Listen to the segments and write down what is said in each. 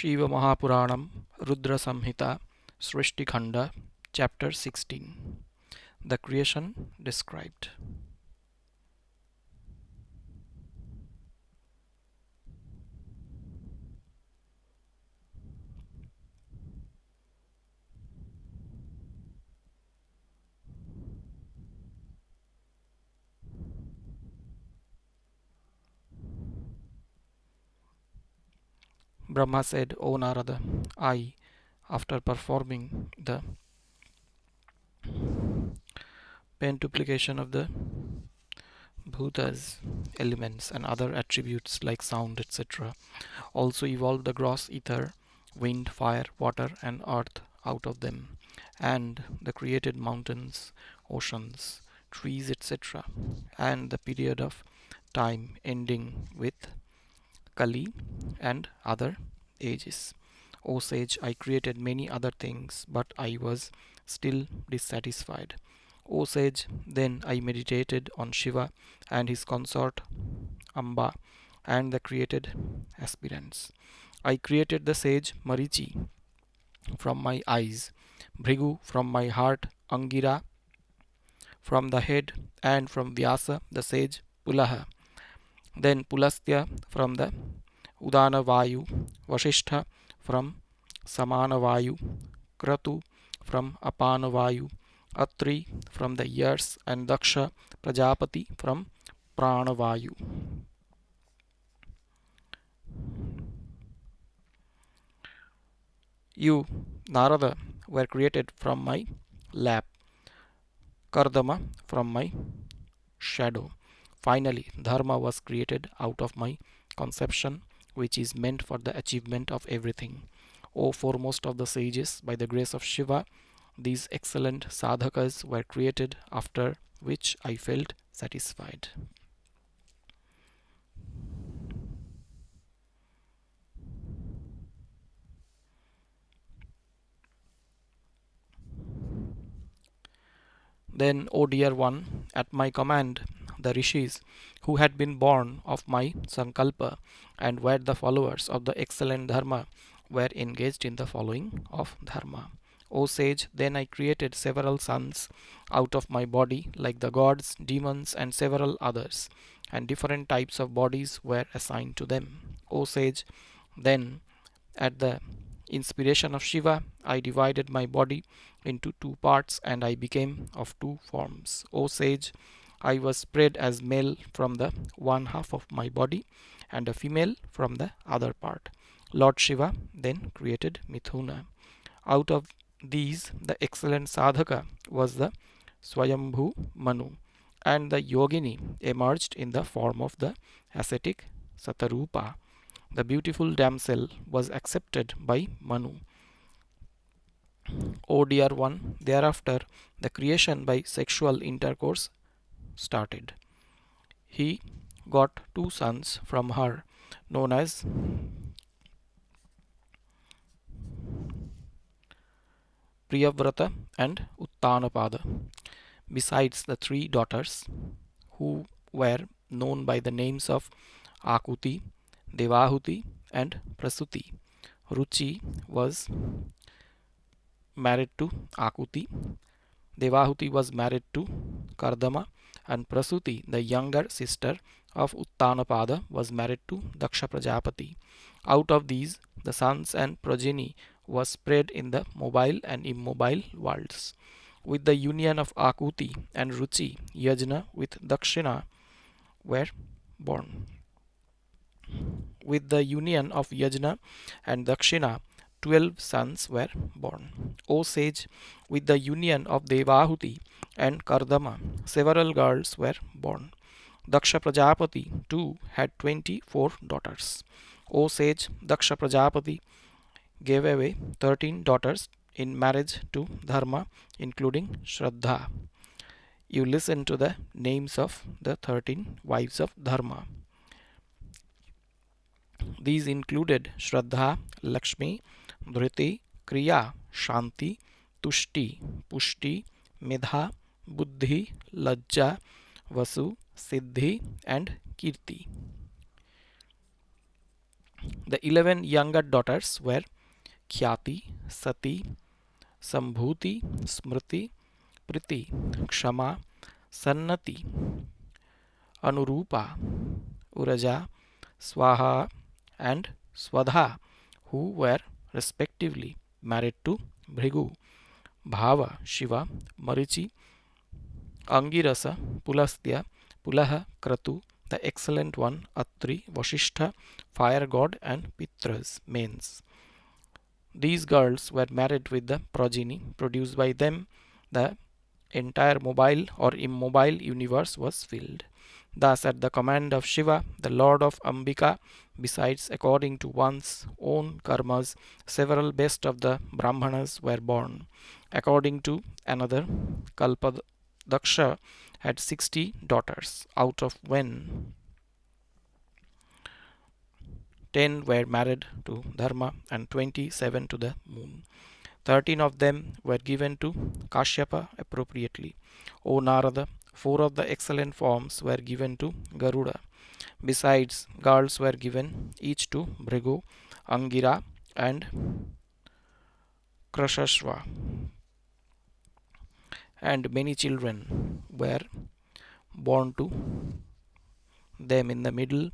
Shiva Mahapuranam, Rudra Samhita, Srsti Khanda, Chapter 16. The creation described. Brahma said, O Narada, I, after performing the pentuplication of the bhutas, elements, and other attributes like sound, etc., also evolved the gross ether, wind, fire, water, and earth out of them, and the created mountains, oceans, trees, etc., and the period of time ending with Kali and other ages. O sage, I created many other things, but I was still dissatisfied. O sage, then I meditated on Shiva and his consort Amba and the created aspirants. I created the sage Marichi from my eyes, Bhrigu from my heart, Angira from the head, and from Vyasa the sage Pulaha. Then Pulastya from the Udana Vayu, Vasishtha from Samana Vayu, Kratu from Apana Vayu, Atri from the ears, and Daksha Prajapati from Prana Vayu. You, Narada, were created from my lap, Kardama from my shadow. Finally, Dharma was created out of my conception, which is meant for the achievement of everything. O foremost of the sages, by the grace of Shiva, these excellent sadhakas were created, after which I felt satisfied. Then, O dear one, at my command, the rishis, who had been born of my sankalpa and were the followers of the excellent dharma, were engaged in the following of dharma. O sage, then I created several sons out of my body, like the gods, demons, and several others, and different types of bodies were assigned to them. O sage, then at the inspiration of Shiva, I divided my body into two parts and I became of two forms. O sage, I was spread as male from the one half of my body and a female from the other part. Lord Shiva then created Mithuna. Out of these, the excellent sadhaka was the Swayambhu Manu, and the yogini emerged in the form of the ascetic Satarupa. The beautiful damsel was accepted by Manu. O dear one, thereafter the creation by sexual intercourse started. He got two sons from her, known as Priyavrata and Uttanapada, besides the three daughters who were known by the names of Akuti, Devahuti, and Prasuti. Ruchi was married to Akuti, Devahuti was married to Kardama, and Prasuti, the younger sister of Uttanapada, was married to Daksha Prajapati. Out of these, the sons and progeny was spread in the mobile and immobile worlds. With the union of Akuti and Ruchi, Yajna with Dakshina were born. With the union of Yajna and Dakshina, 12 sons were born. O sage, with the union of Devahuti and Kardama, several girls were born. Daksha Prajapati too had 24 daughters. O sage, Daksha Prajapati gave away 13 daughters in marriage to Dharma, including Shraddha. You listen to the names of the 13 wives of Dharma. These included Shraddha, Lakshmi, Dhriti, Kriya, Shanti, Tushti, Pushti, Medha, Buddhi, Lajja, Vasu, Siddhi, and Kirti. The 11 younger daughters were Khyati, Sati, Sambhuti, Smriti, Priti, Kshama, Sannati, Anurupa, Uraja, Swaha, and Swadha, who were respectively married to Bhrigu, Bhava, Shiva, Marichi, Angirasa, Pulastya, Pulaha, Kratu, the excellent one, Atri, Vasishtha, fire god, and Pitras, mains. These girls were married with the progeny produced by them. The entire mobile or immobile universe was filled. Thus, at the command of Shiva, the Lord of Ambika, besides according to one's own karmas, several best of the Brahmanas were born. According to another, Kalpadaksha had 60 daughters, out of when 10 were married to Dharma and 27 to the moon. 13 of them were given to Kashyapa appropriately. O Narada, 4 of the excellent forms were given to Garuda. Besides, girls were given each to Bhrigu, Angira, and Krashashva, and many children were born to them in the middle,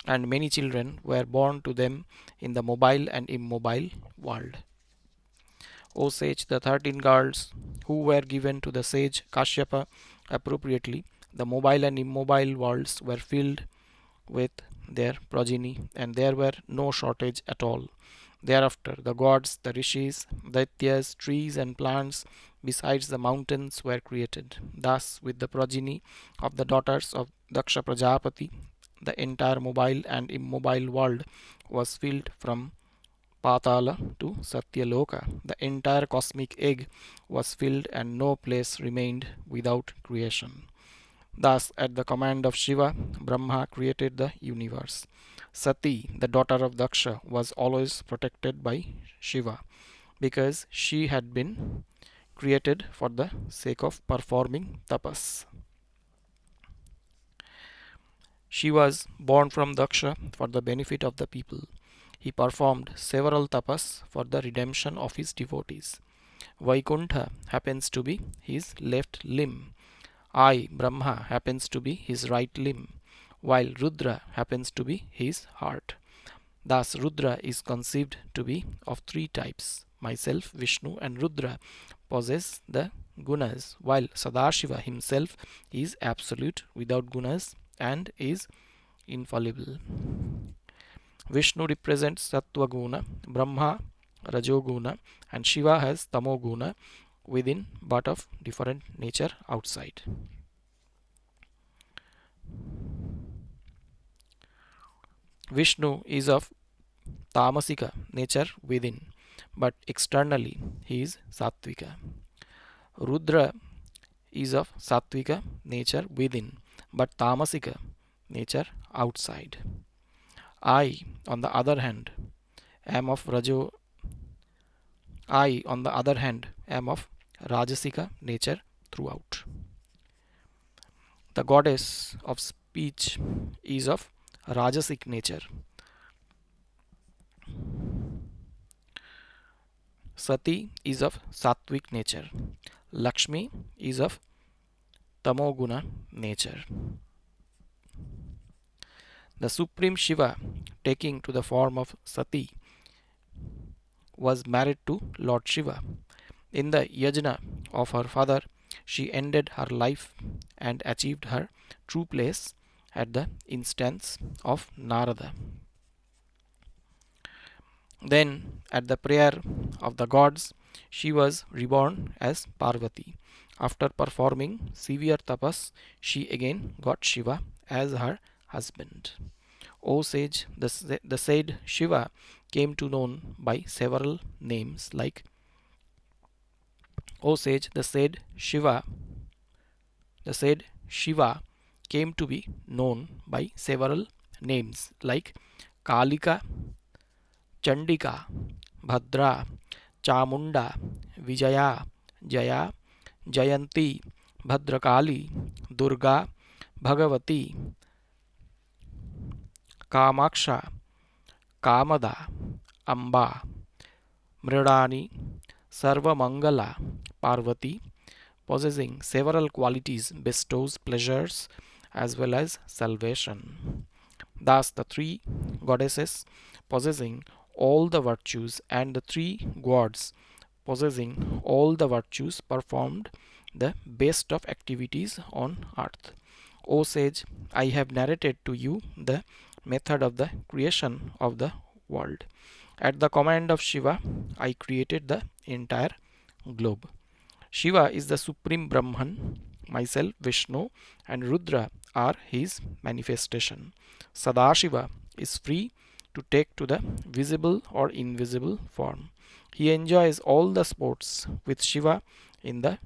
and many children were born to them in the mobile and immobile world. O sage, the 13 girls who were given to the sage Kashyapa appropriately, the mobile and immobile worlds were filled with their progeny, and there were no shortage at all. Thereafter, the gods, the rishis, daityas, trees, and plants, besides the mountains, were created. Thus, with the progeny of the daughters of Daksha Prajapati, the entire mobile and immobile world was filled from Patala to Satyaloka. The entire cosmic egg was filled, and no place remained without creation. Thus, at the command of Shiva, Brahma created the universe. Sati, the daughter of Daksha, was always protected by Shiva because she had been created for the sake of performing tapas. She was born from Daksha for the benefit of the people. He performed several tapas for the redemption of his devotees. Vaikuntha happens to be his left limb. I, Brahma, happens to be his right limb, while Rudra happens to be his heart. Thus, Rudra is conceived to be of 3 types. Myself, Vishnu, and Rudra possess the gunas, while Sadashiva himself is absolute without gunas and is infallible. Vishnu represents Sattva Guna, Brahma Rajoguna, and Shiva has Tamoguna within but of different nature outside. Vishnu is of Tamasika nature within, but externally he is Sattvika. Rudra is of Sattvika nature within, but Tamasika nature outside. I, on the other hand, am of Rajasika nature throughout. The goddess of speech is of Rajasic nature. Sati is of Sattvic nature. Lakshmi is of Tamoguna nature. The Supreme Shiva, taking to the form of Sati, was married to Lord Shiva. In the yajna of her father, she ended her life and achieved her true place at the instance of Narada. Then, at the prayer of the gods, she was reborn as Parvati. After performing severe tapas, she again got Shiva as her husband. O sage, the said Shiva came to known by several names like O sage, the said Shiva came to be known by several names like Kalika, Chandika, Bhadra, Chamunda, Vijaya, Jaya, Jayanti, Bhadrakali, Durga, Bhagavati, Kamaksha, Kamada, Amba, Mridani, Sarvamangala, Parvati, possessing several qualities, bestows pleasures as well as salvation. Thus, the three goddesses possessing all the virtues and the three gods possessing all the virtues performed the best of activities on earth. O sage, I have narrated to you the method of the creation of the world. At the command of Shiva, I created the entire globe. Shiva is the supreme Brahman, myself Vishnu and Rudra are his manifestation. Sadashiva is free to take to the visible or invisible form. He enjoys all the sports with Shiva in the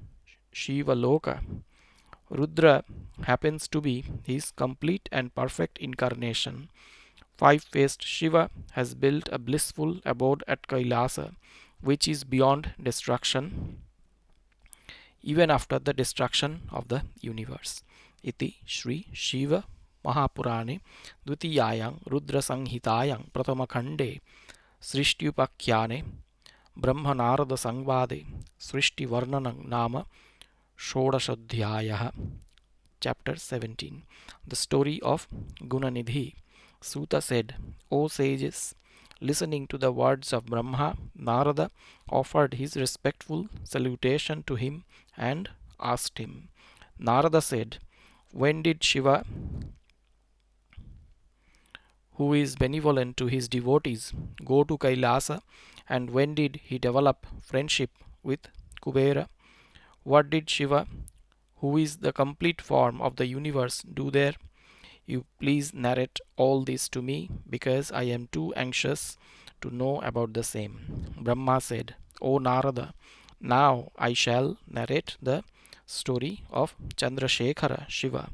Shiva Loka. Rudra happens to be his complete and perfect incarnation. Five-faced Shiva has built a blissful abode at Kailasa, which is beyond destruction even after the destruction of the universe. Iti Sri Shiva Mahapurane Dvitiyayang Rudra Samhitayang Pratama Khande Srishti Upakhyane Brahma Narada Sangvade Srishti Varnanang Nama Shodashodhyayah. Chapter 17. The story of Gunanidhi. Suta said, O sages, listening to the words of Brahma, Narada offered his respectful salutation to him and asked him. Narada said, when did Shiva, who is benevolent to his devotees, go to Kailasa, and when did he develop friendship with Kubera? What did Shiva, who is the complete form of the universe, do there? You please narrate all this to me, because I am too anxious to know about the same. Brahma said, O Narada, now I shall narrate the story of Chandrasekhara Shiva,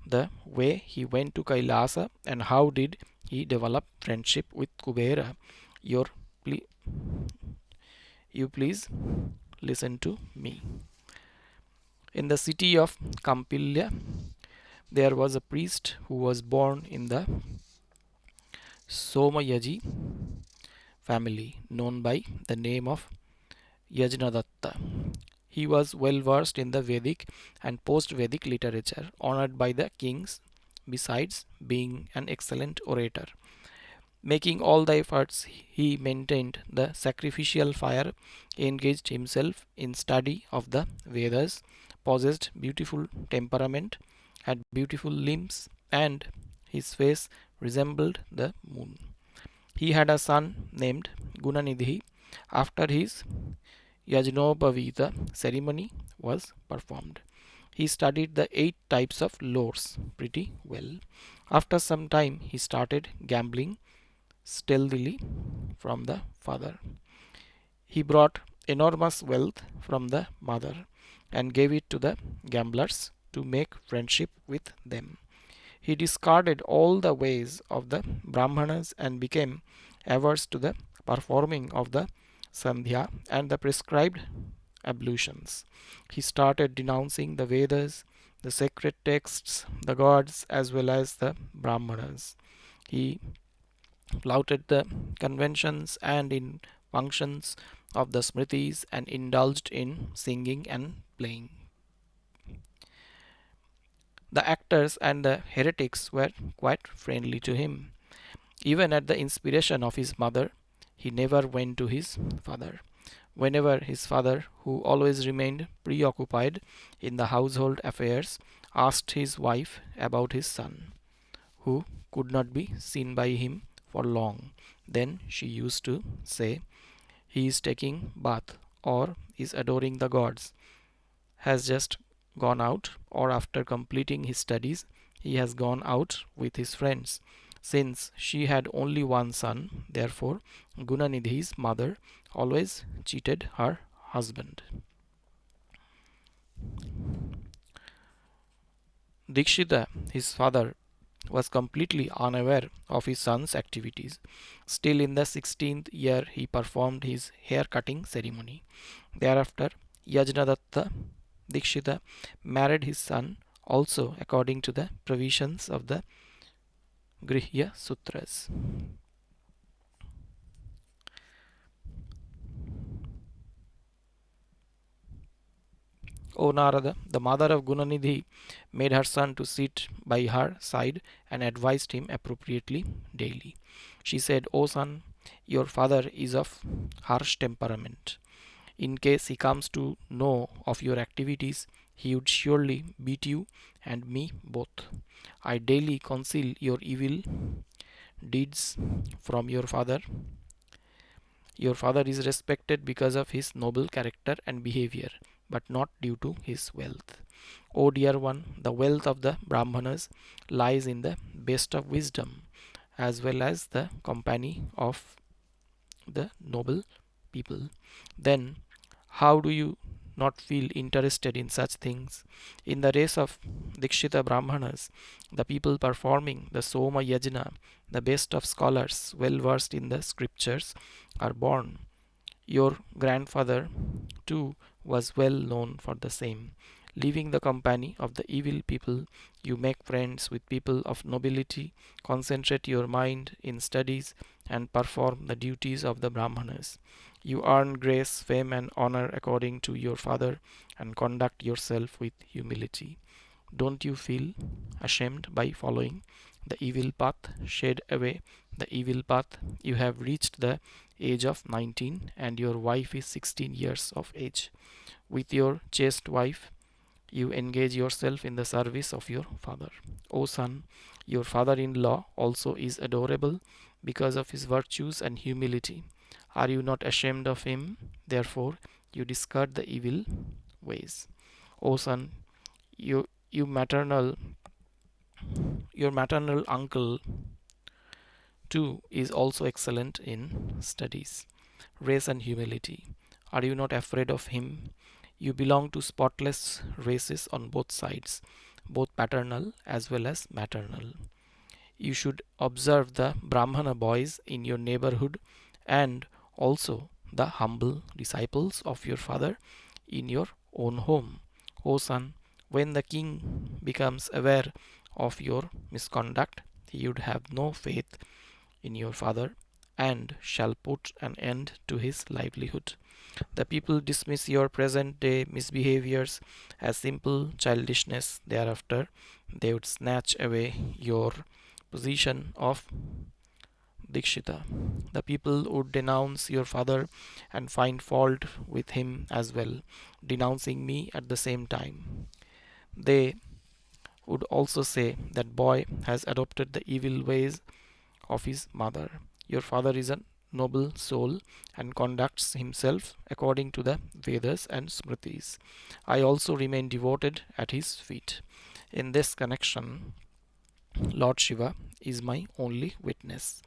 the way he went to Kailasa and how did he develop friendship with Kubera. You please listen to me. In the city of Kampilya, there was a priest who was born in the Somayaji family, known by the name of Yajnadatta. He was well versed in the Vedic and post-Vedic literature, honored by the kings, besides being an excellent orator. Making all the efforts, he maintained the sacrificial fire, engaged himself in study of the Vedas, possessed beautiful temperament, had beautiful limbs, and his face resembled the moon. He had a son named Gunanidhi. After his Yajnopavita ceremony was performed, he studied the 8 types of lores pretty well. After some time, he started gambling stealthily from the father. He brought enormous wealth from the mother and gave it to the gamblers to make friendship with them. He discarded all the ways of the Brahmanas and became averse to the performing of the Sandhya and the prescribed ablutions. He started denouncing the Vedas, the sacred texts, the gods, as well as the Brahmanas. He flouted the conventions and in functions of the Smritis and indulged in singing and playing. The actors and the heretics were quite friendly to him. Even at the inspiration of his mother, he never went to his father. Whenever his father, who always remained preoccupied in the household affairs, asked his wife about his son, who could not be seen by him for long, then she used to say, he is taking bath or is adoring the gods, has just gone out, or after completing his studies he has gone out with his friends. Since she had only one son, therefore Gunanidhi's mother always cheated her husband. Dikshita, his father, was completely unaware of his son's activities. Still, in the 16th year, he performed his hair cutting ceremony. Thereafter, Yajnadatta Dikshita married his son also according to the provisions of the Grihya Sutras. O Narada, the mother of Gunanidhi made her son to sit by her side and advised him appropriately daily. She said, O son, your father is of harsh temperament. In case he comes to know of your activities, he would surely beat you and me both. I daily conceal your evil deeds from your father. Your father is respected because of his noble character and behavior, but not due to his wealth. O dear one, the wealth of the Brahmanas lies in the best of wisdom, as well as the company of the noble people. Then, how do you not feel interested in such things? In the race of Dikshita Brahmanas, the people performing the Soma Yajna, the best of scholars, well versed in the scriptures, are born. Your grandfather, too, was well known for the same. Leaving the company of the evil people, you make friends with people of nobility, concentrate your mind in studies, and perform the duties of the Brahmanas. You earn grace, fame, and honor according to your father, and conduct yourself with humility. Don't you feel ashamed by following the evil path? Shed away the evil path. You have reached the age of 19 and your wife is 16 years of age. With your chaste wife, you engage yourself in the service of your father. O son, your father in law also is adorable because of his virtues and humility. Are you not ashamed of him? Therefore, you discard the evil ways. O son, you, you maternal your maternal uncle too is also excellent in studies, race, and humility. Are you not afraid of him? You belong to spotless races on both sides, both paternal as well as maternal. You should observe the Brahmana boys in your neighborhood and also the humble disciples of your father in your own home. O son, when the king becomes aware of your misconduct, he would have no faith in your father and shall put an end to his livelihood. The people dismiss your present day misbehaviors as simple childishness. Thereafter, they would snatch away your position of Dikshita. The people would denounce your father and find fault with him as well, denouncing me at the same time. They would also say that boy has adopted the evil ways of his mother. Your father is a noble soul and conducts himself according to the Vedas and Smritis. I also remain devoted at his feet. In this connection, Lord Shiva is my only witness.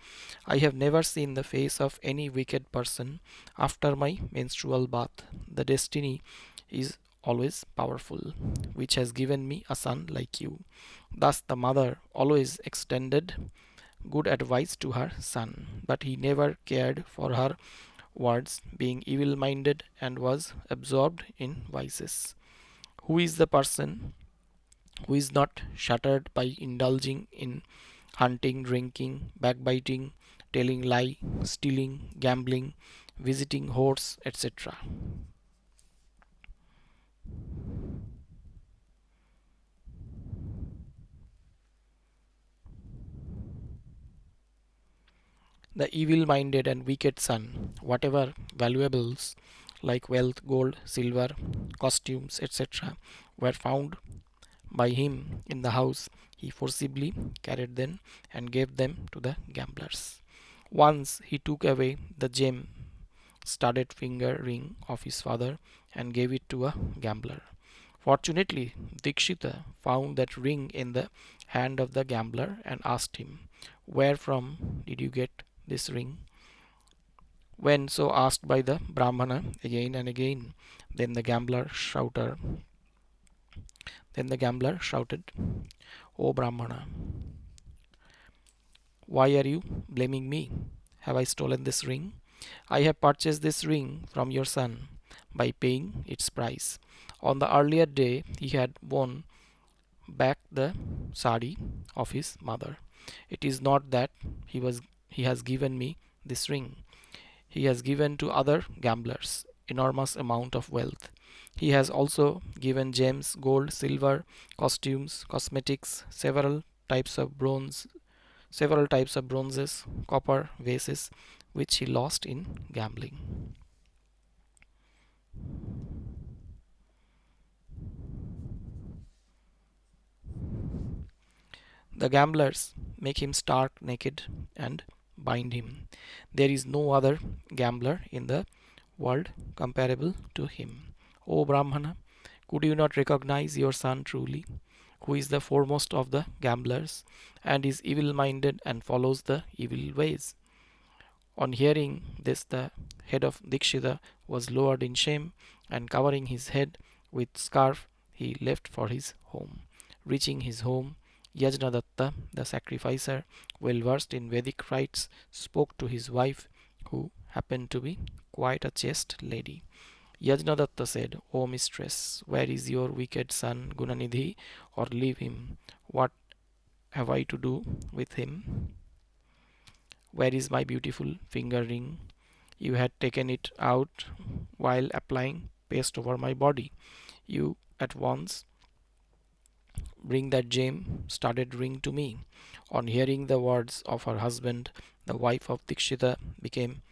I have never seen the face of any wicked person after my menstrual bath. The destiny is always powerful, which has given me a son like you. Thus, the mother always extended good advice to her son, but he never cared for her words, being evil minded and was absorbed in vices. Who is the person who is not shattered by indulging in hunting, drinking, backbiting, telling lie, stealing, gambling, visiting whores, etc.? The evil minded and wicked son, whatever valuables like wealth, gold, silver, costumes, etc., were found by him in the house, he forcibly carried them and gave them to the gamblers. Once he took away the gem studded finger ring of his father and gave it to a gambler. Fortunately, Dikshita found that ring in the hand of the gambler and asked him, where from did you get this ring? When so asked by the Brahmana again and again, then the gambler shouted, O Brahmana, why are you blaming me? Have I stolen this ring? I have purchased this ring from your son by paying its price. On the earlier day, he had won back the sari of his mother. It is not that he has given me this ring. He has given to other gamblers enormous amount of wealth. He has also given gems, gold, silver, costumes, cosmetics, several types of bronzes, copper vases, which he lost in gambling. The gamblers make him stark naked and bind him. There is no other gambler in the world comparable to him. O Brahmana, could you not recognize your son truly, who is the foremost of the gamblers, and is evil minded and follows the evil ways? On hearing this, the head of Dikshita was lowered in shame, and covering his head with scarf, he left for his home. Reaching his home, Yajnadatta, the sacrificer, well versed in Vedic rites, spoke to his wife, who happened to be quite a chaste lady. Yajnadatta said, O mistress, where is your wicked son Gunanidhi, or leave him? What have I to do with him? Where is my beautiful finger ring? You had taken it out while applying paste over my body. You at once bring that gem studded ring to me. On hearing the words of her husband, the wife of Dikshita became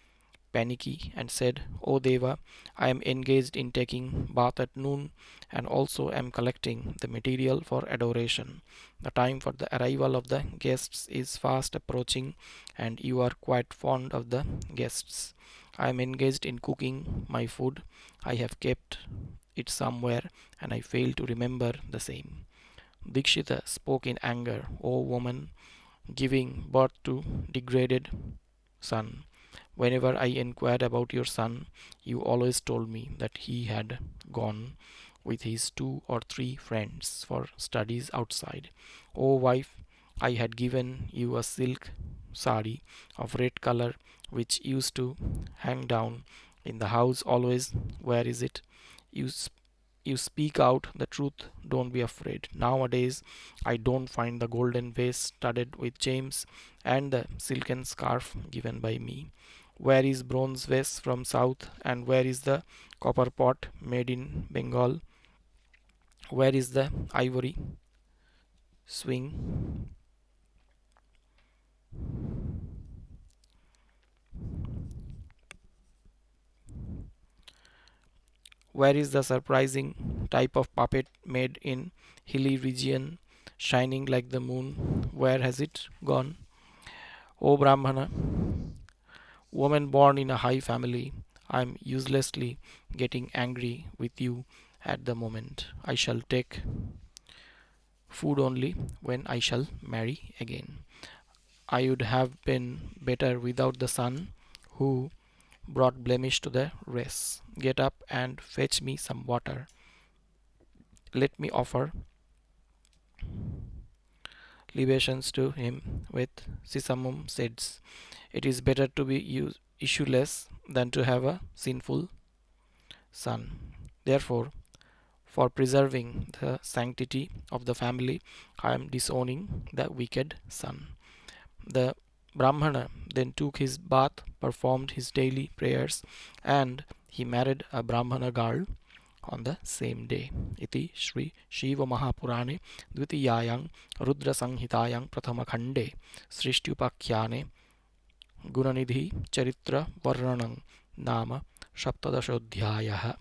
panicky and said, O Deva, I am engaged in taking bath at noon and also am collecting the material for adoration. The time for the arrival of the guests is fast approaching, and you are quite fond of the guests. I am engaged in cooking my food. I have kept it somewhere and I fail to remember the same. Dikshita spoke in anger, O woman, giving birth to degraded son. Whenever I inquired about your son, you always told me that he had gone with his 2 or 3 friends for studies outside. O wife, I had given you a silk sari of red color which used to hang down in the house always. Where is it? You you speak out the truth, don't be afraid. Nowadays, I don't find the golden vase studded with gems and the silken scarf given by me. Where is bronze vase from south, and where is the copper pot made in Bengal? Where is the ivory swing? Where is the surprising type of puppet made in hilly region, shining like the moon? Where has it gone? O Brahmana, woman born in a high family, I am uselessly getting angry with you at the moment. I shall take food only when I shall marry again. I would have been better without the son who brought blemish to the race. Get up and fetch me some water. Let me offer libations to him with sesamum seeds. It is better to be issueless than to have a sinful son. Therefore, for preserving the sanctity of the family, I am disowning the wicked son. The Brahmana then took his bath, performed his daily prayers, and he married a Brahmana girl on the same day. Iti Sri Shiva Purane Dvitiyayang Rudra Samhitayang Prathama Khande Srishti Upakhyaने Gunanidhi Charitra Varnanam Nama Saptadashodhyayah.